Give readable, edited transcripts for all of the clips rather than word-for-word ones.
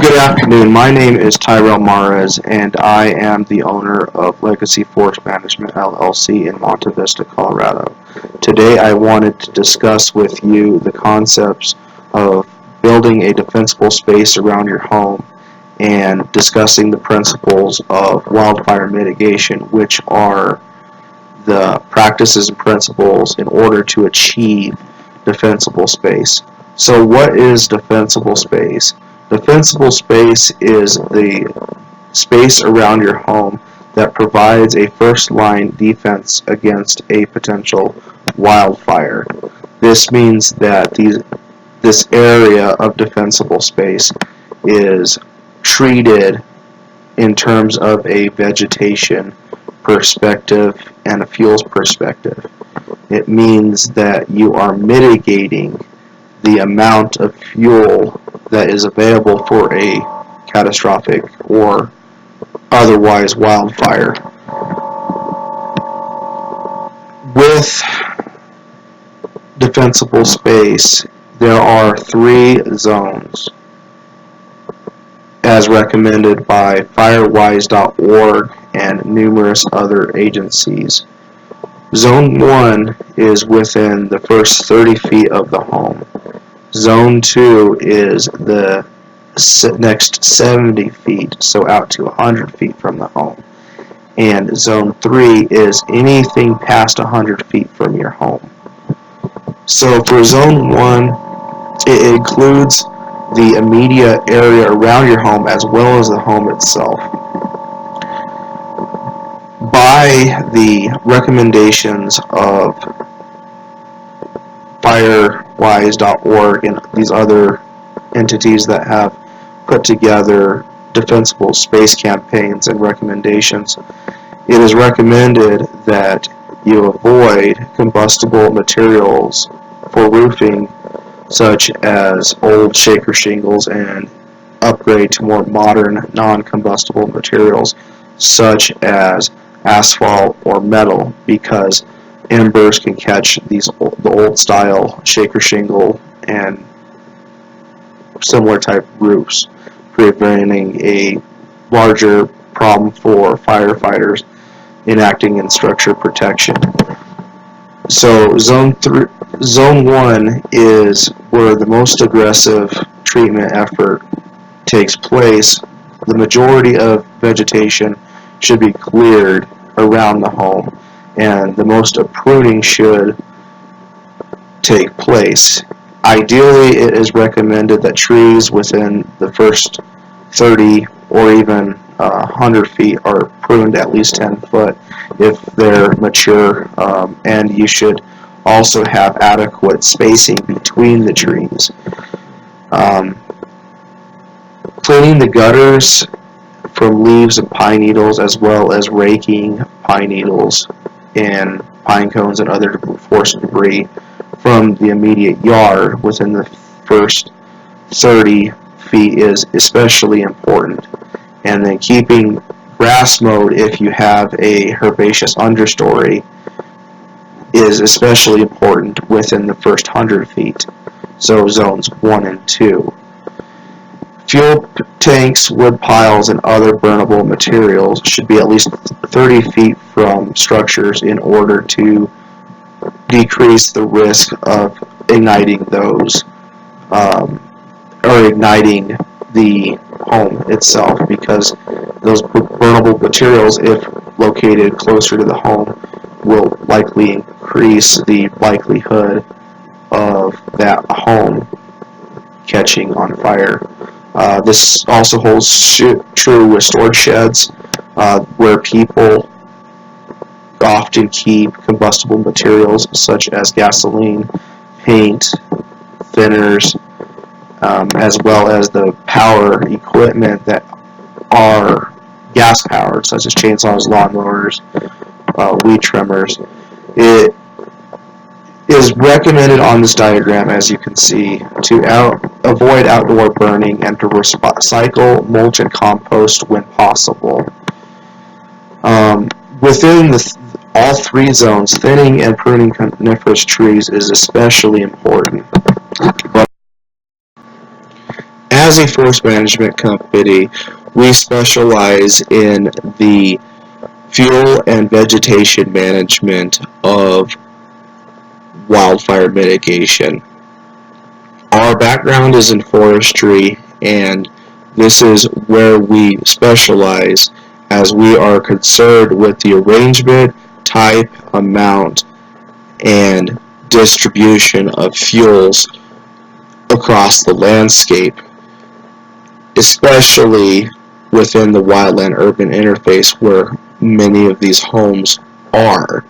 Good afternoon. My name is Tyrell Mares, and I am the owner of Legacy Forest Management LLC in Monte Vista, Colorado. Today I wanted to discuss with you the concepts of building a defensible space around your home and discussing the principles of wildfire mitigation, which are the practices and principles in order to achieve defensible space. So what is defensible space? Defensible space is the space around your home that provides a first line defense against a potential wildfire. This means that this area of defensible space is treated in terms of a vegetation perspective and a fuels perspective. It means that you are mitigating the amount of fuel that is available for a catastrophic or otherwise wildfire. With defensible space, there are 3 zones as recommended by firewise.org and numerous other agencies. Zone 1 is within the first 30 feet of the home. Zone 2 is the next 70 feet, so out to 100 feet from the home. And Zone 3 is anything past 100 feet from your home. So for Zone 1, it includes the immediate area around your home as well as the home itself. By the recommendations of firewise.org and these other entities that have put together defensible space campaigns and recommendations, it is recommended that you avoid combustible materials for roofing such as old shaker shingles and upgrade to more modern non-combustible materials such as asphalt or metal, because embers can catch the old style shaker shingle and similar type roofs, preventing a larger problem for firefighters enacting in structure protection. So Zone 1 is where the most aggressive treatment effort takes place. The majority of vegetation should be cleared around the home, and the most of pruning should take place. Ideally, it is recommended that trees within the first 30 or even 100 feet are pruned at least 10 foot if they're mature, and you should also have adequate spacing between the trees. Cleaning the gutters from leaves and pine needles, as well as raking pine needles and pine cones and other forest debris from the immediate yard within the first 30 feet is especially important. And then keeping grass mowed if you have a herbaceous understory is especially important within the first 100 feet. So zones 1 and 2. Fuel tanks, wood piles, and other burnable materials should be at least 30 feet from structures in order to decrease the risk of igniting those, or igniting the home itself, because those burnable materials, if located closer to the home, will likely increase the likelihood of that home catching on fire. This also holds true with storage sheds, where people often keep combustible materials such as gasoline, paint, thinners, as well as the power equipment that are gas powered, such as chainsaws, lawnmowers, weed trimmers. It is recommended on this diagram, as you can see, to avoid outdoor burning and to recycle, mulch, and compost when possible. Within all 3 zones, thinning and pruning coniferous trees is especially important. But As a forest management company, we specialize in the fuel and vegetation management of wildfire mitigation. Our background is in forestry, and this is where we specialize as we are concerned with the arrangement, type, amount, and distribution of fuels across the landscape, especially within the wildland urban interface where many of these homes are.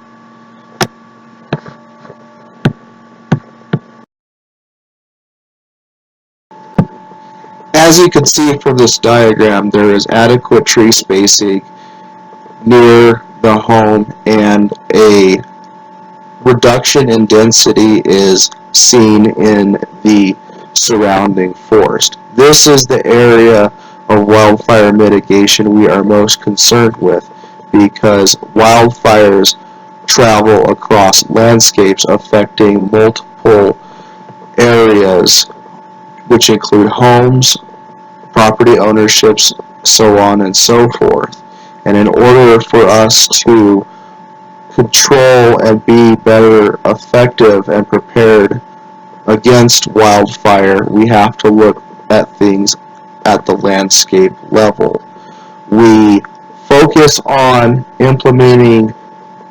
As you can see from this diagram, there is adequate tree spacing near the home, and a reduction in density is seen in the surrounding forest. This is the area of wildfire mitigation we are most concerned with, because wildfires travel across landscapes affecting multiple areas, which include homes, property ownerships, so on and so forth. And in order for us to control and be better effective and prepared against wildfire, we have to look at things at the landscape level. We focus on implementing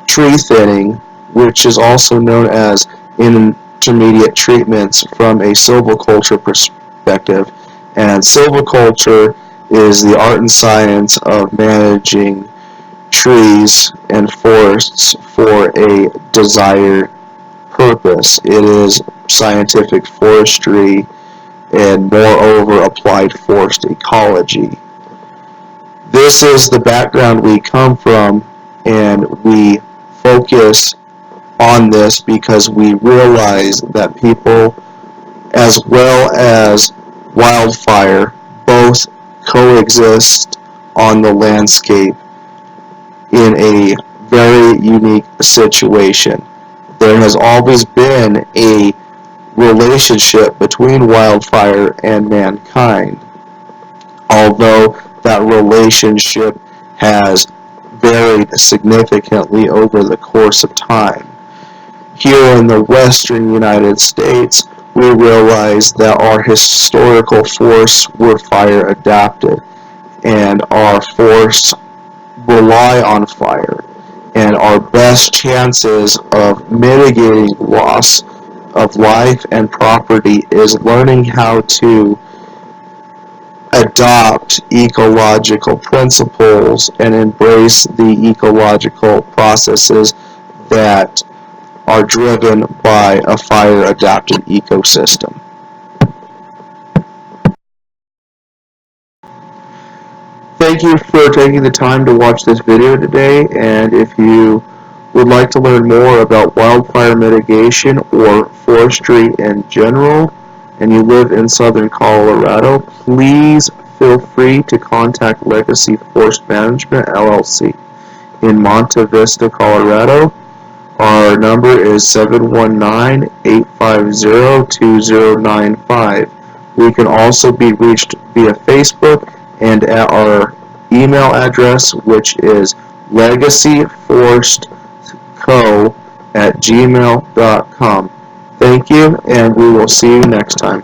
tree thinning, which is also known as intermediate treatments from a silviculture perspective. And silviculture is the art and science of managing trees and forests for a desired purpose. It is scientific forestry and moreover applied forest ecology. This is the background we come from, and we focus on this because we realize that people, as well as wildfire, both coexist on the landscape in a very unique situation. There has always been a relationship between wildfire and mankind, although that relationship has varied significantly over the course of time. Here in the western United States, we realize that our historical forests were fire adapted, and our forests rely on fire, and our best chances of mitigating loss of life and property is learning how to adopt ecological principles and embrace the ecological processes that are driven by a fire adapted ecosystem. Thank you for taking the time to watch this video today, and if you would like to learn more about wildfire mitigation or forestry in general, and you live in southern Colorado, please feel free to contact Legacy Forest Management LLC in Monte Vista, Colorado. Our number is 719-850-2095. We can also be reached via Facebook and at our email address, which is legacyforestco@gmail.com. Thank you, and we will see you next time.